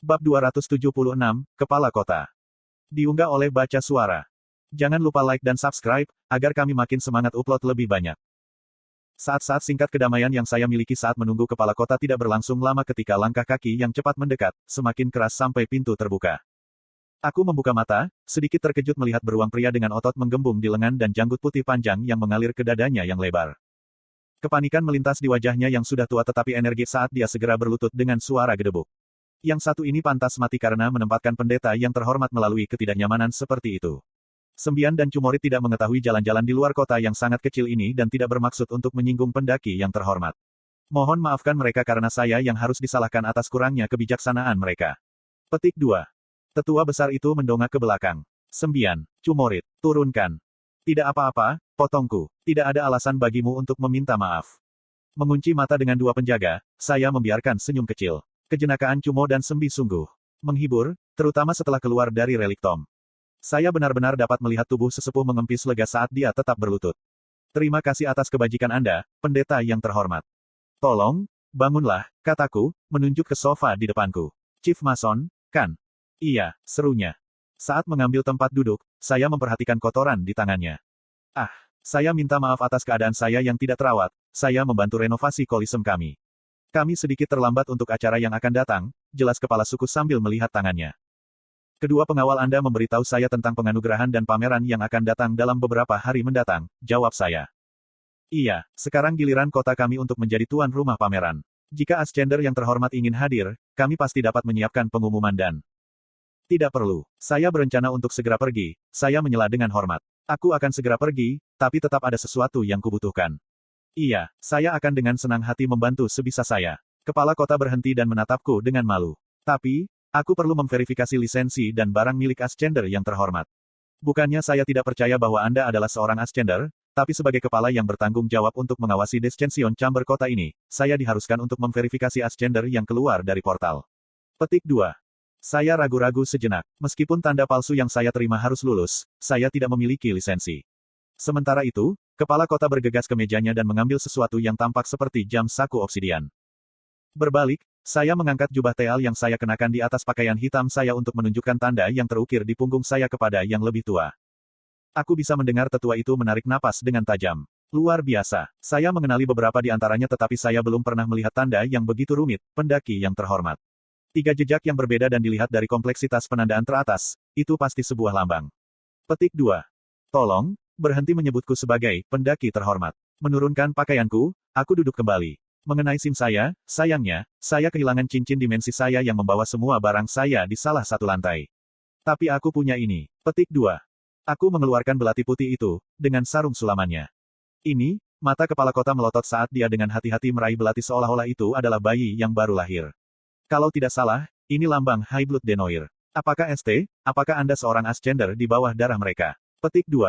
Bab 276, Kepala Kota. Diunggah oleh Baca Suara. Jangan lupa like dan subscribe, agar kami makin semangat upload lebih banyak. Saat-saat singkat kedamaian yang saya miliki saat menunggu kepala kota tidak berlangsung lama ketika langkah kaki yang cepat mendekat, semakin keras sampai pintu terbuka. Aku membuka mata, sedikit terkejut melihat beruang pria dengan otot menggembung di lengan dan janggut putih panjang yang mengalir ke dadanya yang lebar. Kepanikan melintas di wajahnya yang sudah tua tetapi energi saat dia segera berlutut dengan suara gedebuk. Yang satu ini pantas mati karena menempatkan pendeta yang terhormat melalui ketidaknyamanan seperti itu. Sembian dan Cumorit tidak mengetahui jalan-jalan di luar kota yang sangat kecil ini dan tidak bermaksud untuk menyinggung pendaki yang terhormat. Mohon maafkan mereka karena saya yang harus disalahkan atas kurangnya kebijaksanaan mereka. Petik 2. Tetua besar itu mendongak ke belakang. Sembian, Cumorit, turunkan. Tidak apa-apa, potongku. Tidak ada alasan bagimu untuk meminta maaf. Mengunci mata dengan dua penjaga, saya membiarkan senyum kecil. Kejenakaan Cumo dan Sembi sungguh menghibur, terutama setelah keluar dari relik Tom. Saya benar-benar dapat melihat tubuh sesepuh mengempis lega saat dia tetap berlutut. Terima kasih atas kebajikan Anda, pendeta yang terhormat. Tolong, bangunlah, kataku, menunjuk ke sofa di depanku. Chief Mason, kan? Iya, serunya. Saat mengambil tempat duduk, saya memperhatikan kotoran di tangannya. Saya minta maaf atas keadaan saya yang tidak terawat, saya membantu renovasi kolisem kami. Kami sedikit terlambat untuk acara yang akan datang, jelas kepala suku sambil melihat tangannya. Kedua pengawal Anda memberitahu saya tentang penganugerahan dan pameran yang akan datang dalam beberapa hari mendatang, jawab saya. Iya, sekarang giliran kota kami untuk menjadi tuan rumah pameran. Jika Ascender yang terhormat ingin hadir, kami pasti dapat menyiapkan pengumuman dan... Tidak perlu, saya berencana untuk segera pergi, saya menyela dengan hormat. Aku akan segera pergi, tapi tetap ada sesuatu yang kubutuhkan. Iya, saya akan dengan senang hati membantu sebisa saya. Kepala kota berhenti dan menatapku dengan malu. Tapi, aku perlu memverifikasi lisensi dan barang milik Ascender yang terhormat. Bukannya saya tidak percaya bahwa Anda adalah seorang Ascender, tapi sebagai kepala yang bertanggung jawab untuk mengawasi Descension Chamber kota ini, saya diharuskan untuk memverifikasi Ascender yang keluar dari portal. Petik 2. Saya ragu-ragu sejenak. Meskipun tanda palsu yang saya terima harus lulus, saya tidak memiliki lisensi. Sementara itu, kepala kota bergegas ke mejanya dan mengambil sesuatu yang tampak seperti jam saku obsidian. Berbalik, saya mengangkat jubah teal yang saya kenakan di atas pakaian hitam saya untuk menunjukkan tanda yang terukir di punggung saya kepada yang lebih tua. Aku bisa mendengar tetua itu menarik napas dengan tajam. Luar biasa. Saya mengenali beberapa di antaranya tetapi saya belum pernah melihat tanda yang begitu rumit, pendaki yang terhormat. 3 jejak yang berbeda dan dilihat dari kompleksitas penandaan teratas, itu pasti sebuah lambang. Petik 2. Tolong, berhenti menyebutku sebagai pendaki terhormat. Menurunkan pakaianku, aku duduk kembali. Mengenai SIM saya, sayangnya, saya kehilangan cincin dimensi saya yang membawa semua barang saya di salah satu lantai. Tapi aku punya ini. Petik 2. Aku mengeluarkan belati putih itu, dengan sarung sulamannya. Ini, mata kepala kota melotot saat dia dengan hati-hati meraih belati seolah-olah itu adalah bayi yang baru lahir. Kalau tidak salah, ini lambang High Blood Denoir. Apakah ST, apakah Anda seorang Ascender di bawah darah mereka? Petik 2.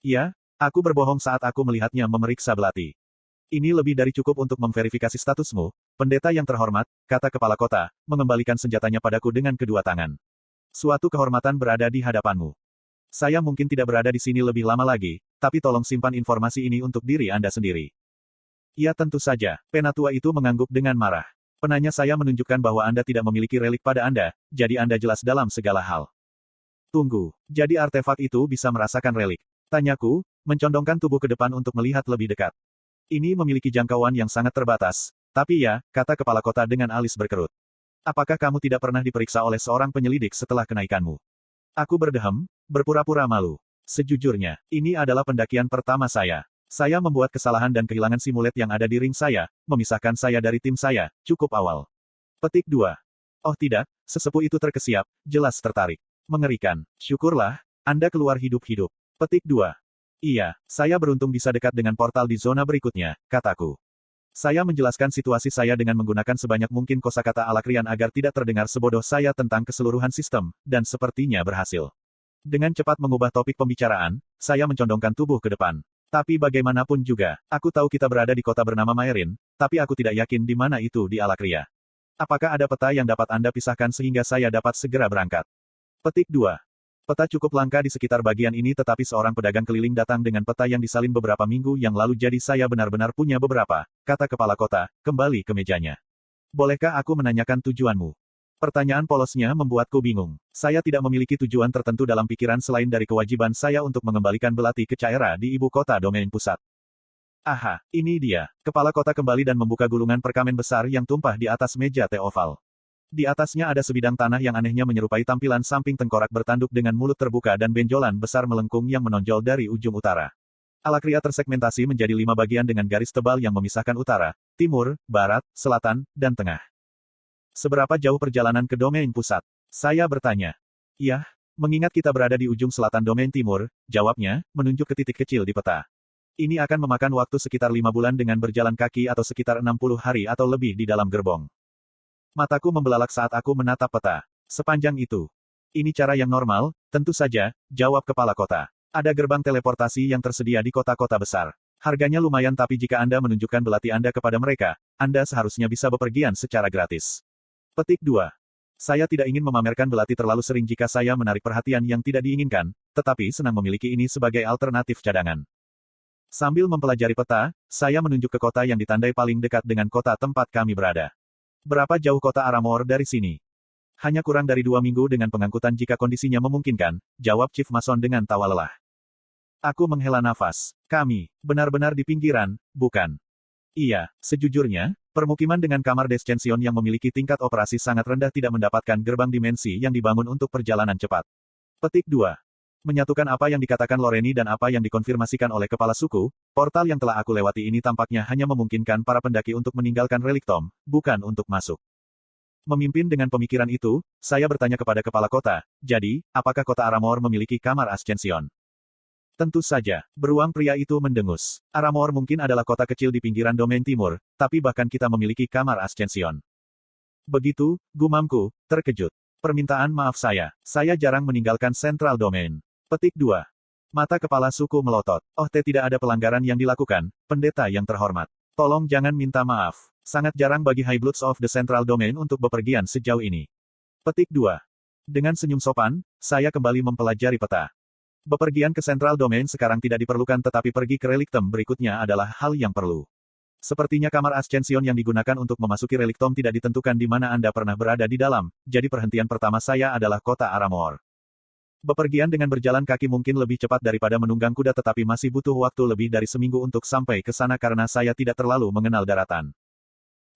Ya, aku berbohong saat aku melihatnya memeriksa belati. Ini lebih dari cukup untuk memverifikasi statusmu, pendeta yang terhormat, kata kepala kota, mengembalikan senjatanya padaku dengan kedua tangan. Suatu kehormatan berada di hadapanmu. Saya mungkin tidak berada di sini lebih lama lagi, tapi tolong simpan informasi ini untuk diri Anda sendiri. Ya tentu saja, penatua itu mengangguk dengan marah. Penanya saya menunjukkan bahwa Anda tidak memiliki relik pada Anda, jadi Anda jelas dalam segala hal. Tunggu, jadi artefak itu bisa merasakan relik? Tanyaku, mencondongkan tubuh ke depan untuk melihat lebih dekat. Ini memiliki jangkauan yang sangat terbatas, tapi ya, kata kepala kota dengan alis berkerut. Apakah kamu tidak pernah diperiksa oleh seorang penyelidik setelah kenaikanmu? Aku berdehem, berpura-pura malu. Sejujurnya, ini adalah pendakian pertama saya. Saya membuat kesalahan dan kehilangan simulet yang ada di ring saya, memisahkan saya dari tim saya, cukup awal. Petik 2. Oh tidak, sesepuh itu terkesiap, jelas tertarik. Mengerikan. Syukurlah, Anda keluar hidup-hidup. Petik 2. Iya, saya beruntung bisa dekat dengan portal di zona berikutnya, kataku. Saya menjelaskan situasi saya dengan menggunakan sebanyak mungkin kosakata Alakrian agar tidak terdengar sebodoh saya tentang keseluruhan sistem, dan sepertinya berhasil. Dengan cepat mengubah topik pembicaraan, saya mencondongkan tubuh ke depan. Tapi bagaimanapun juga, aku tahu kita berada di kota bernama Maerin, tapi aku tidak yakin di mana itu di Alakria. Apakah ada peta yang dapat Anda pisahkan sehingga saya dapat segera berangkat? Petik 2. Peta cukup langka di sekitar bagian ini tetapi seorang pedagang keliling datang dengan peta yang disalin beberapa minggu yang lalu jadi saya benar-benar punya beberapa, kata kepala kota, kembali ke mejanya. Bolehkah aku menanyakan tujuanmu? Pertanyaan polosnya membuatku bingung. Saya tidak memiliki tujuan tertentu dalam pikiran selain dari kewajiban saya untuk mengembalikan belati ke Caera di ibu kota domain pusat. Aha, ini dia. Kepala kota kembali dan membuka gulungan perkamen besar yang tumpah di atas meja teh oval. Di atasnya ada sebidang tanah yang anehnya menyerupai tampilan samping tengkorak bertanduk dengan mulut terbuka dan benjolan besar melengkung yang menonjol dari ujung utara. Alakria tersegmentasi menjadi 5 bagian dengan garis tebal yang memisahkan utara, timur, barat, selatan, dan tengah. Seberapa jauh perjalanan ke domain pusat? Saya bertanya. Iya, mengingat kita berada di ujung selatan domain timur, jawabnya, menunjuk ke titik kecil di peta. Ini akan memakan waktu sekitar 5 bulan dengan berjalan kaki atau sekitar 60 hari atau lebih di dalam gerbong. Mataku membelalak saat aku menatap peta. Sepanjang itu. Ini cara yang normal, tentu saja, jawab kepala kota. Ada gerbang teleportasi yang tersedia di kota-kota besar. Harganya lumayan tapi jika Anda menunjukkan belati Anda kepada mereka, Anda seharusnya bisa bepergian secara gratis. Petik 2. Saya tidak ingin memamerkan belati terlalu sering jika saya menarik perhatian yang tidak diinginkan, tetapi senang memiliki ini sebagai alternatif cadangan. Sambil mempelajari peta, saya menunjuk ke kota yang ditandai paling dekat dengan kota tempat kami berada. Berapa jauh kota Aramor dari sini? Hanya kurang dari 2 minggu dengan pengangkutan jika kondisinya memungkinkan, jawab Chief Mason dengan tawa lelah. Aku menghela nafas. Kami, benar-benar di pinggiran, bukan? Iya, sejujurnya, permukiman dengan kamar descension yang memiliki tingkat operasi sangat rendah tidak mendapatkan gerbang dimensi yang dibangun untuk perjalanan cepat. Petik 2. Menyatukan apa yang dikatakan Loreni dan apa yang dikonfirmasikan oleh kepala suku, portal yang telah aku lewati ini tampaknya hanya memungkinkan para pendaki untuk meninggalkan relik Tom, bukan untuk masuk. Memimpin dengan pemikiran itu, saya bertanya kepada kepala kota, jadi, apakah kota Aramor memiliki kamar ascension? Tentu saja, beruang pria itu mendengus. Aramor mungkin adalah kota kecil di pinggiran domain timur, tapi bahkan kita memiliki kamar ascension. Begitu, gumamku, terkejut. Permintaan maaf saya jarang meninggalkan Central Domain. Petik 2. Mata kepala suku melotot. Oh tidak ada pelanggaran yang dilakukan, pendeta yang terhormat. Tolong jangan minta maaf. Sangat jarang bagi High Bloods of the Central Domain untuk bepergian sejauh ini. Petik 2. Dengan senyum sopan, saya kembali mempelajari peta. Bepergian ke Central Domain sekarang tidak diperlukan tetapi pergi ke Relictum berikutnya adalah hal yang perlu. Sepertinya kamar ascension yang digunakan untuk memasuki Relictum tidak ditentukan di mana Anda pernah berada di dalam, jadi perhentian pertama saya adalah kota Aramor. Bepergian dengan berjalan kaki mungkin lebih cepat daripada menunggang kuda tetapi masih butuh waktu lebih dari seminggu untuk sampai ke sana karena saya tidak terlalu mengenal daratan.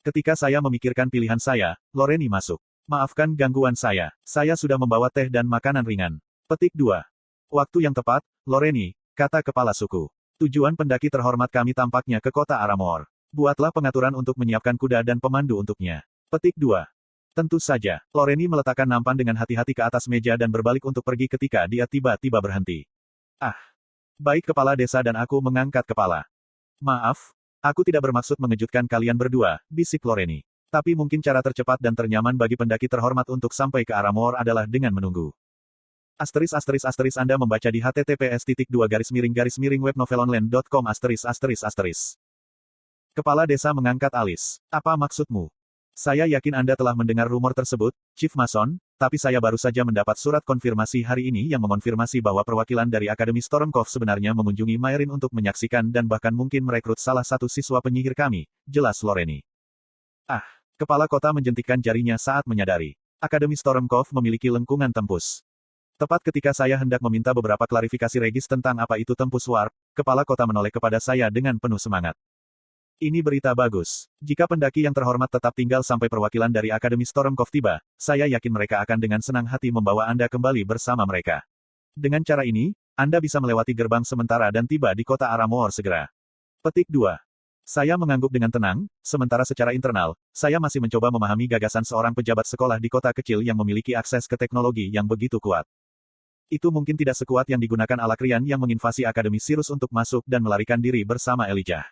Ketika saya memikirkan pilihan saya, Loreni masuk. Maafkan gangguan saya sudah membawa teh dan makanan ringan. Petik 2. Waktu yang tepat, Loreni, kata kepala suku. Tujuan pendaki terhormat kami tampaknya ke kota Aramor. Buatlah pengaturan untuk menyiapkan kuda dan pemandu untuknya. Petik 2. Tentu saja, Loreni meletakkan nampan dengan hati-hati ke atas meja dan berbalik untuk pergi ketika dia tiba-tiba berhenti. Ah. Baik kepala desa dan aku mengangkat kepala. Maaf, aku tidak bermaksud mengejutkan kalian berdua, bisik Loreni. Tapi mungkin cara tercepat dan ternyaman bagi pendaki terhormat untuk sampai ke Aramor adalah dengan menunggu. Anda membaca di https://webnovelonline.com. Kepala desa mengangkat alis. Apa maksudmu? Saya yakin Anda telah mendengar rumor tersebut, Chief Mason, tapi saya baru saja mendapat surat konfirmasi hari ini yang mengonfirmasi bahwa perwakilan dari Akademi Stormcove sebenarnya mengunjungi Mairin untuk menyaksikan dan bahkan mungkin merekrut salah satu siswa penyihir kami, jelas Loreni. Ah, kepala kota menjentikkan jarinya saat menyadari. Akademi Stormcove memiliki lengkungan tempus. Tepat ketika saya hendak meminta beberapa klarifikasi Regis tentang apa itu tempus warp, kepala kota menoleh kepada saya dengan penuh semangat. Ini berita bagus. Jika pendaki yang terhormat tetap tinggal sampai perwakilan dari Akademi Stormcove tiba, saya yakin mereka akan dengan senang hati membawa Anda kembali bersama mereka. Dengan cara ini, Anda bisa melewati gerbang sementara dan tiba di kota Aramor segera. Petik 2. Saya mengangguk dengan tenang, sementara secara internal, saya masih mencoba memahami gagasan seorang pejabat sekolah di kota kecil yang memiliki akses ke teknologi yang begitu kuat. Itu mungkin tidak sekuat yang digunakan Alakrian yang menginvasi Akademi Sirus untuk masuk dan melarikan diri bersama Elijah.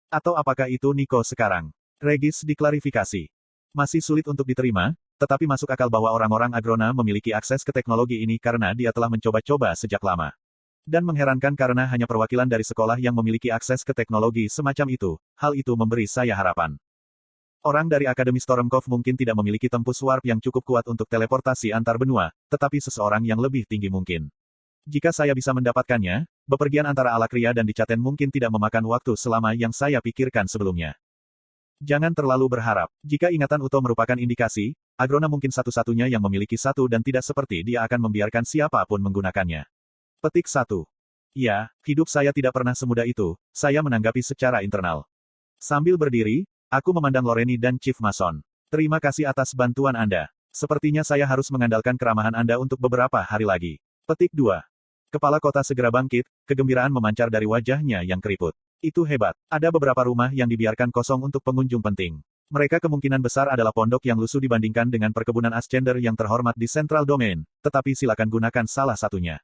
Atau apakah itu Nico sekarang? Regis diklarifikasi. Masih sulit untuk diterima, tetapi masuk akal bahwa orang-orang Agrona memiliki akses ke teknologi ini karena dia telah mencoba-coba sejak lama. Dan mengherankan karena hanya perwakilan dari sekolah yang memiliki akses ke teknologi semacam itu, hal itu memberi saya harapan. Orang dari Akademi Stormcove mungkin tidak memiliki tempus warp yang cukup kuat untuk teleportasi antar benua, tetapi seseorang yang lebih tinggi mungkin. Jika saya bisa mendapatkannya, bepergian antara Alakria dan Dicaten mungkin tidak memakan waktu selama yang saya pikirkan sebelumnya. Jangan terlalu berharap. Jika ingatan Uto merupakan indikasi, Agrona mungkin satu-satunya yang memiliki satu dan tidak seperti dia akan membiarkan siapapun menggunakannya. Petik 1. Ya, hidup saya tidak pernah semudah itu, saya menanggapi secara internal. Sambil berdiri, aku memandang Loreni dan Chief Mason. Terima kasih atas bantuan Anda. Sepertinya saya harus mengandalkan keramahan Anda untuk beberapa hari lagi. Petik 2. Kepala kota segera bangkit, kegembiraan memancar dari wajahnya yang keriput. Itu hebat. Ada beberapa rumah yang dibiarkan kosong untuk pengunjung penting. Mereka kemungkinan besar adalah pondok yang lusuh dibandingkan dengan perkebunan Ascender yang terhormat di Central Domain, tetapi silakan gunakan salah satunya.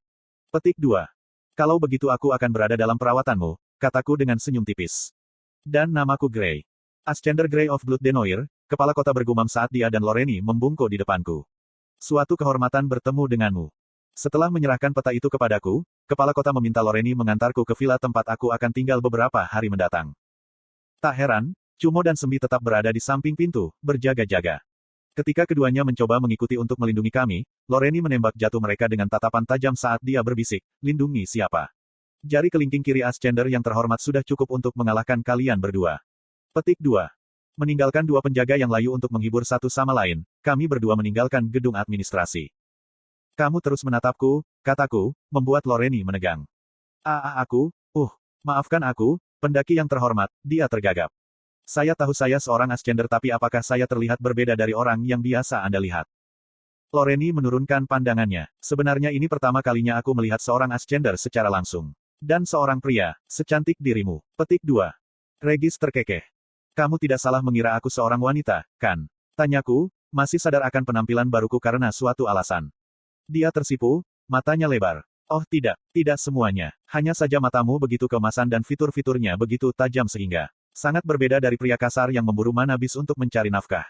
Petik 2. Kalau begitu aku akan berada dalam perawatanmu, kataku dengan senyum tipis. Dan namaku Grey. Ascender Grey of Blood Denoir, kepala kota bergumam saat dia dan Loreni membungkuk di depanku. Suatu kehormatan bertemu denganmu. Setelah menyerahkan peta itu kepadaku, kepala kota meminta Loreni mengantarku ke villa tempat aku akan tinggal beberapa hari mendatang. Tak heran, Cumo dan Sembi tetap berada di samping pintu, berjaga-jaga. Ketika keduanya mencoba mengikuti untuk melindungi kami, Loreni menembak jatuh mereka dengan tatapan tajam saat dia berbisik, lindungi siapa? Jari kelingking kiri Ascender yang terhormat sudah cukup untuk mengalahkan kalian berdua. Petik 2. Meninggalkan dua penjaga yang layu untuk menghibur satu sama lain, kami berdua meninggalkan gedung administrasi. Kamu terus menatapku, kataku, membuat Loreni menegang. Maafkan aku, pendaki yang terhormat, dia tergagap. Saya tahu saya seorang Ascender tapi apakah saya terlihat berbeda dari orang yang biasa Anda lihat? Loreni menurunkan pandangannya. Sebenarnya ini pertama kalinya aku melihat seorang Ascender secara langsung. Dan seorang pria, secantik dirimu. Petik 2. Regis terkekeh. Kamu tidak salah mengira aku seorang wanita, kan? Tanyaku, masih sadar akan penampilan baruku karena suatu alasan. Dia tersipu, matanya lebar. Oh tidak semuanya. Hanya saja matamu begitu keemasan dan fitur-fiturnya begitu tajam sehingga sangat berbeda dari pria kasar yang memburu manabis untuk mencari nafkah.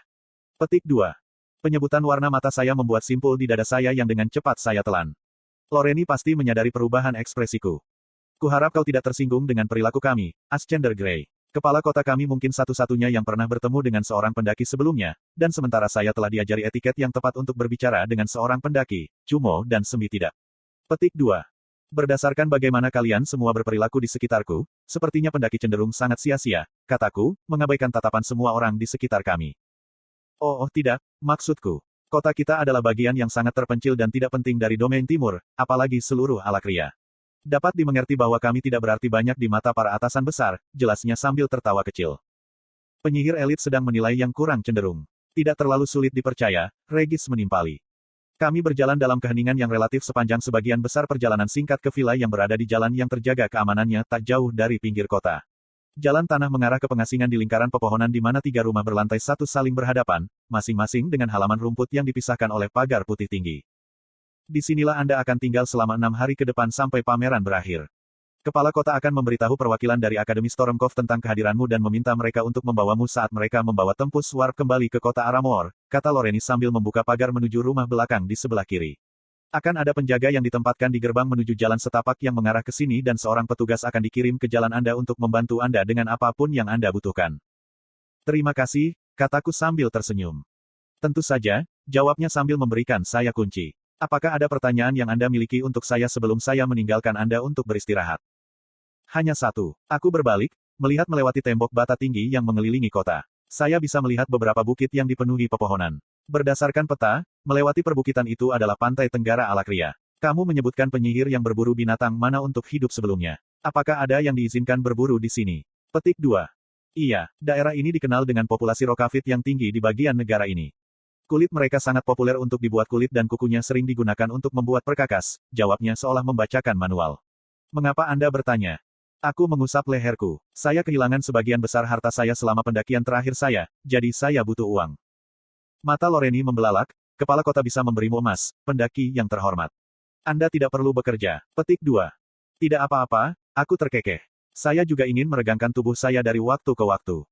Petik 2. Penyebutan warna mata saya membuat simpul di dada saya yang dengan cepat saya telan. Loreni pasti menyadari perubahan ekspresiku. Kuharap kau tidak tersinggung dengan perilaku kami, Ascender Grey. Kepala kota kami mungkin satu-satunya yang pernah bertemu dengan seorang pendaki sebelumnya, dan sementara saya telah diajari etiket yang tepat untuk berbicara dengan seorang pendaki, Cumo dan Sembi tidak. Petik 2. Berdasarkan bagaimana kalian semua berperilaku di sekitarku, sepertinya pendaki cenderung sangat sia-sia, kataku, mengabaikan tatapan semua orang di sekitar kami. Oh tidak, maksudku. Kota kita adalah bagian yang sangat terpencil dan tidak penting dari domain timur, apalagi seluruh Alakria. Dapat dimengerti bahwa kami tidak berarti banyak di mata para atasan besar, jelasnya sambil tertawa kecil. Penyihir elit sedang menilai yang kurang cenderung. Tidak terlalu sulit dipercaya, Regis menimpali. Kami berjalan dalam keheningan yang relatif sepanjang sebagian besar perjalanan singkat ke villa yang berada di jalan yang terjaga keamanannya tak jauh dari pinggir kota. Jalan tanah mengarah ke pengasingan di lingkaran pepohonan di mana tiga rumah berlantai satu saling berhadapan, masing-masing dengan halaman rumput yang dipisahkan oleh pagar putih tinggi. Disinilah Anda akan tinggal selama 6 hari ke depan sampai pameran berakhir. Kepala kota akan memberitahu perwakilan dari Akademi Stormcove tentang kehadiranmu dan meminta mereka untuk membawamu saat mereka membawa Tempus Warp kembali ke kota Aramor, kata Loreni sambil membuka pagar menuju rumah belakang di sebelah kiri. Akan ada penjaga yang ditempatkan di gerbang menuju jalan setapak yang mengarah ke sini dan seorang petugas akan dikirim ke jalan Anda untuk membantu Anda dengan apapun yang Anda butuhkan. Terima kasih, kataku sambil tersenyum. Tentu saja, jawabnya sambil memberikan saya kunci. Apakah ada pertanyaan yang Anda miliki untuk saya sebelum saya meninggalkan Anda untuk beristirahat? Hanya satu. Aku berbalik, melihat melewati tembok bata tinggi yang mengelilingi kota. Saya bisa melihat beberapa bukit yang dipenuhi pepohonan. Berdasarkan peta, melewati perbukitan itu adalah pantai tenggara Alakria. Kamu menyebutkan penyihir yang berburu binatang mana untuk hidup sebelumnya. Apakah ada yang diizinkan berburu di sini? Petik 2. Iya, daerah ini dikenal dengan populasi Rokavit yang tinggi di bagian negara ini. Kulit mereka sangat populer untuk dibuat kulit dan kukunya sering digunakan untuk membuat perkakas, jawabnya seolah membacakan manual. Mengapa Anda bertanya? Aku mengusap leherku. Saya kehilangan sebagian besar harta saya selama pendakian terakhir saya, jadi saya butuh uang. Mata Loreni membelalak, kepala kota bisa memberimu emas, pendaki yang terhormat. Anda tidak perlu bekerja. Petik 2. Tidak apa-apa, aku terkekeh. Saya juga ingin meregangkan tubuh saya dari waktu ke waktu.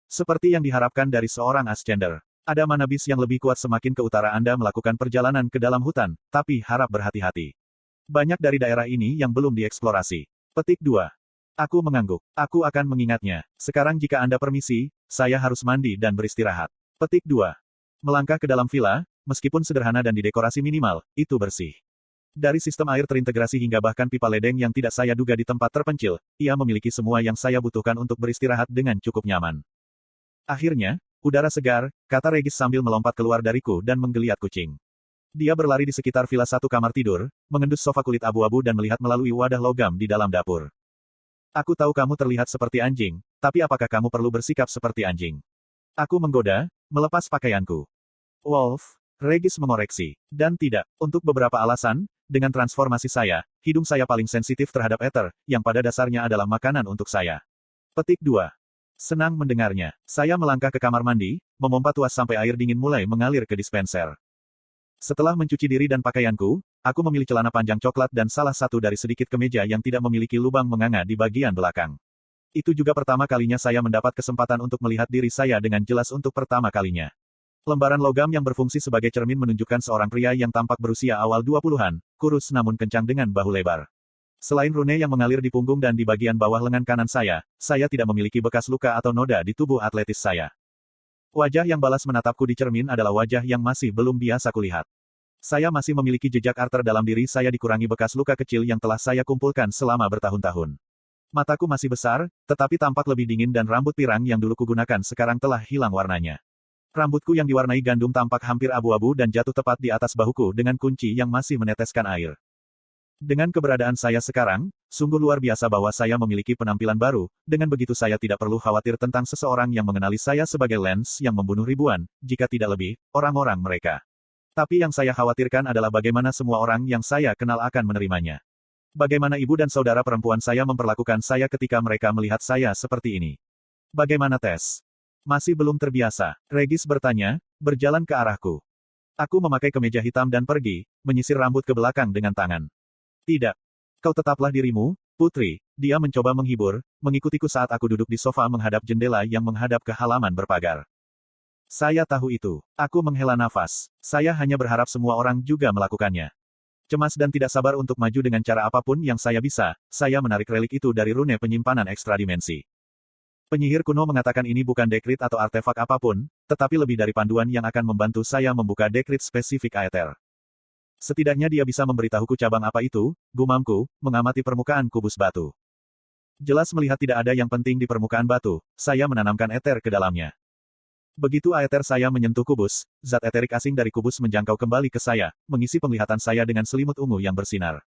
Seperti yang diharapkan dari seorang Ascender. Ada manabis yang lebih kuat semakin ke utara Anda melakukan perjalanan ke dalam hutan, tapi harap berhati-hati. Banyak dari daerah ini yang belum dieksplorasi. Petik 2. Aku mengangguk. Aku akan mengingatnya. Sekarang jika Anda permisi, saya harus mandi dan beristirahat. Petik 2. Melangkah ke dalam villa, meskipun sederhana dan didekorasi minimal, itu bersih. Dari sistem air terintegrasi hingga bahkan pipa ledeng yang tidak saya duga di tempat terpencil, ia memiliki semua yang saya butuhkan untuk beristirahat dengan cukup nyaman. Akhirnya, Udara segar, kata Regis sambil melompat keluar dariku dan menggeliat kucing. Dia berlari di sekitar villa satu kamar tidur, mengendus sofa kulit abu-abu dan melihat melalui wadah logam di dalam dapur. Aku tahu kamu terlihat seperti anjing, tapi apakah kamu perlu bersikap seperti anjing? Aku menggoda, melepas pakaianku. Wolf, Regis mengoreksi. Dan tidak, untuk beberapa alasan, dengan transformasi saya, hidung saya paling sensitif terhadap ether, yang pada dasarnya adalah makanan untuk saya. Petik 2. Senang mendengarnya. Saya melangkah ke kamar mandi, memompa tuas sampai air dingin mulai mengalir ke dispenser. Setelah mencuci diri dan pakaianku, aku memilih celana panjang coklat dan salah satu dari sedikit kemeja yang tidak memiliki lubang menganga di bagian belakang. Itu juga pertama kalinya saya mendapat kesempatan untuk melihat diri saya dengan jelas untuk pertama kalinya. Lembaran logam yang berfungsi sebagai cermin menunjukkan seorang pria yang tampak berusia awal 20-an, kurus namun kencang dengan bahu lebar. Selain rune yang mengalir di punggung dan di bagian bawah lengan kanan saya tidak memiliki bekas luka atau noda di tubuh atletis saya. Wajah yang balas menatapku di cermin adalah wajah yang masih belum biasa kulihat. Saya masih memiliki jejak arter dalam diri saya dikurangi bekas luka kecil yang telah saya kumpulkan selama bertahun-tahun. Mataku masih besar, tetapi tampak lebih dingin dan rambut pirang yang dulu kugunakan sekarang telah hilang warnanya. Rambutku yang diwarnai gandum tampak hampir abu-abu dan jatuh tepat di atas bahuku dengan kunci yang masih meneteskan air. Dengan keberadaan saya sekarang, sungguh luar biasa bahwa saya memiliki penampilan baru, dengan begitu saya tidak perlu khawatir tentang seseorang yang mengenali saya sebagai Lance yang membunuh ribuan, jika tidak lebih, orang-orang mereka. Tapi yang saya khawatirkan adalah bagaimana semua orang yang saya kenal akan menerimanya. Bagaimana ibu dan saudara perempuan saya memperlakukan saya ketika mereka melihat saya seperti ini. Bagaimana Tess? Masih belum terbiasa, Regis bertanya, berjalan ke arahku. Aku memakai kemeja hitam dan pergi, menyisir rambut ke belakang dengan tangan. Tidak. Kau tetaplah dirimu, putri. Dia mencoba menghibur, mengikutiku saat aku duduk di sofa menghadap jendela yang menghadap ke halaman berpagar. Saya tahu itu. Aku menghela nafas. Saya hanya berharap semua orang juga melakukannya. Cemas dan tidak sabar untuk maju dengan cara apapun yang saya bisa, saya menarik relik itu dari rune penyimpanan ekstra dimensi. Penyihir kuno mengatakan ini bukan dekrit atau artefak apapun, tetapi lebih dari panduan yang akan membantu saya membuka dekrit spesifik Aether. Setidaknya dia bisa memberitahuku cabang apa itu, gumamku, mengamati permukaan kubus batu. Jelas melihat tidak ada yang penting di permukaan batu, saya menanamkan Aether ke dalamnya. Begitu Aether saya menyentuh kubus, zat eterik asing dari kubus menjangkau kembali ke saya, mengisi penglihatan saya dengan selimut ungu yang bersinar.